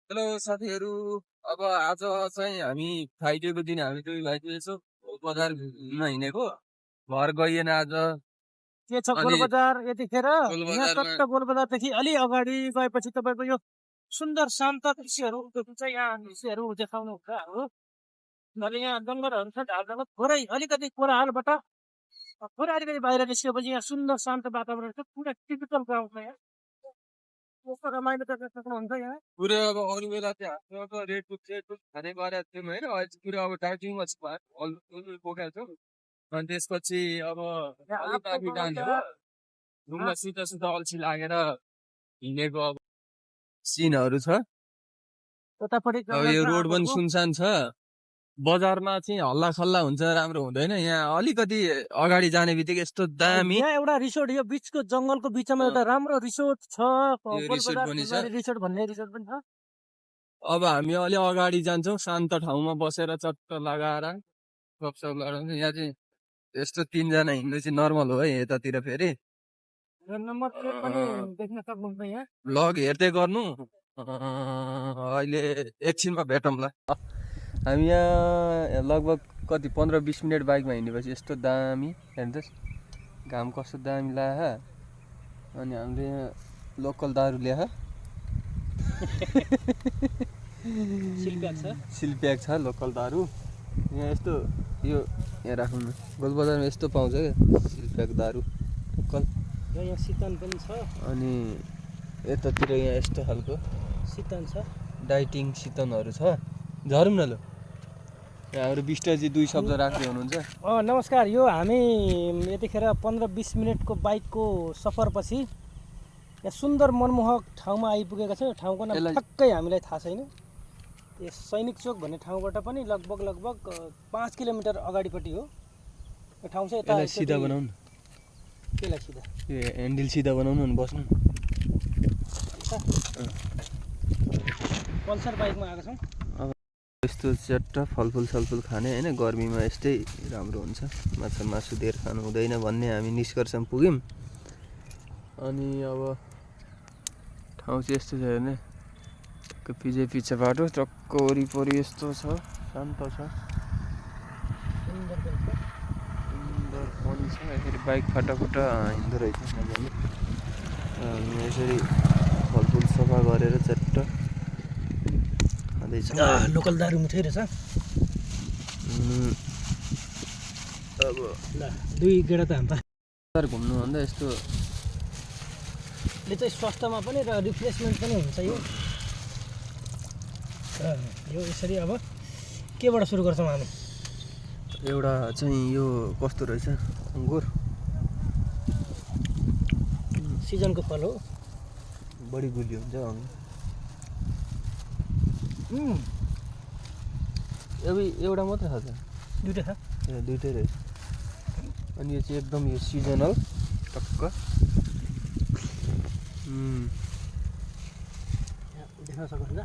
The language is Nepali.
हेलो साथीहरू। अब आज चाहिँ हामी फ्राइडेको दिन हामी दुई भाइ चाहिँ यसो बजार घुम्न हिँडेको। घर गइएन आज। के छ अनि गोलबजार यतिखेर यहाँ गोलबजारमा टक्क गोलबजारदेखि अलि अगाडि गएपछि तपाईँको यो सुन्दर शान्त दृश्यहरू देखिन्छ। यहाँ दृश्यहरू देखाउनु हुन्छ हाम्रो। अनि यहाँ जङ्गलहरू छ, झार जङ्गल थोरै अलिकति कोलाहलबाट थोरै अलिकति बाहिर निस्केपछि यहाँ सुन्दर शान्त वातावरण छ। पुरा टिपिकल गाउँ छ यहाँ। यस्तो रमाइलो त सक्नुहुन्छ यहाँ। पुरै अब अरू बेला चाहिँ हाम्रो अब रेड बुक खाने गरेका थियौँ होइन। अहिले चाहिँ पुरा अब दार्जिलिङमा बोकेको छौँ। अनि त्यसपछि अब यहाँ अलिक आफू माथि जाने हो। बगैँचा, रुममा सुता सुता अल्छी लागेर हिँडेको अब सिनहरू छ। यतापट्टि अब जङ्गल यो छ रोड पनि आफूहरूको। सुनसान छ। बजारमा चाहिँ हल्ला खल्ला हुन्छ, राम्रो हुँदैन। यहाँ अलिकति अगाडि जाने बित्तिकै यस्तो दामी यहाँ एउटा रिसोर्ट, यो बिचको जङ्गलको बिचमा अँ, एउटा राम्रो रिसोर्ट छ। यो रिसोर्ट गोलबजार पनि छ। फुलबारी रिसोर्ट भन्ने रिसोर्ट पनि छ। अब हामी अलि अगाडि जान्छौँ, शान्त ठाउँमा बसेर चट्ट लगाएर गफसफ गराउँछौँ। यहाँ चाहिँ यस्तो तिनजना हिँड्नु चाहिँ नर्मल हो है यतातिर। फेरि र नम्बर प्लेट पनि देख्न सक्नुहुन्छ यहाँ। भ्लग हेर्दै गर्नु। अहिले एकछिनमा भेटौँला। हामी यहाँ लगभग कति 15-20 मिनट बाइकमा हिँडेपछि यस्तो दामी हेर्नुहोस् घाम कस्तो दामी लाग्यो। अनि हामीले यहाँ लोकल दारू ल्यायो। सिलप्याक छ लोकल दारू। यहाँ यस्तो यो यहाँ राखौँ न, गोलबजारमा यस्तो पाउँछ क्या सिलप्याक दारू लोकल। र यहाँ सितन पनि छ। अनि यतातिर यहाँ यस्तो खालको सितन छ। डाइटिङ सितनहरू छ। झरौँ न ल। यहाँ हाम्रो विष्टजी 2 शब्द राख्दै हुनुहुन्छ। नमस्कार। यो हामी यतिखेर 15-20 मिनटको बाइकको सफरपछि यहाँ सुन्दर मनमोहक ठाउँमा आइपुगेका छौँ। ठाउँको नाम ठ्याक्कै हामीलाई थाहा छैन। यो सैनिक चोक भन्ने ठाउँबाट पनि लगभग 5 किलोमिटर अगाडिपट्टि हो यो ठाउँ चाहिँ। यता सिधा बनाउनु। केलाई सिधा? यो ह्यान्डल सिधा बनाउनु अनि बस्नु। पल्सर बाइकमा आएको छौँ। यस्तो चट्ट फलफुल सलफुल खाने होइन, गर्मीमा यस्तै राम्रो हुन्छ। माछा मासु धेर खानु हुँदैन भन्ने हामी निष्कर्षमा पुग्यौँ। अनि अब ठाउँ चाहिँ यस्तो छ हेर्ने, पछि बाटो टक्क वरिपरि यस्तो छ, शान्त छ, सुन्दर पनि छ। यसरी बाइक फाटाफुटा हिँड्दो रहेछ मजाले। यसरी फलफुल सफा गरेर चट्ट खाँदैछ। लोकल दारू मिठै रहेछ। अब ल 2 गेडा त हाम्रो घुम्नुभन्दा यस्तो ले चाहिँ स्वास्थ्यमा पनि र रिफ्रेसमेन्ट पनि हुन्छ। यो यसरी अब केबाट सुरु गर्छौँ हामी? एउटा चाहिँ यो कस्तो रहेछ, अङ्गुर सिजनको फल हो, बढी गुलियो हुन्छ अङ्गुर। एउटा मात्रै छ त? दुइटै छ। ए दुइटै रहेछ। अनि यो चाहिँ एकदम यो सिजनल टक्क देख्न सक्नुहुन्छ।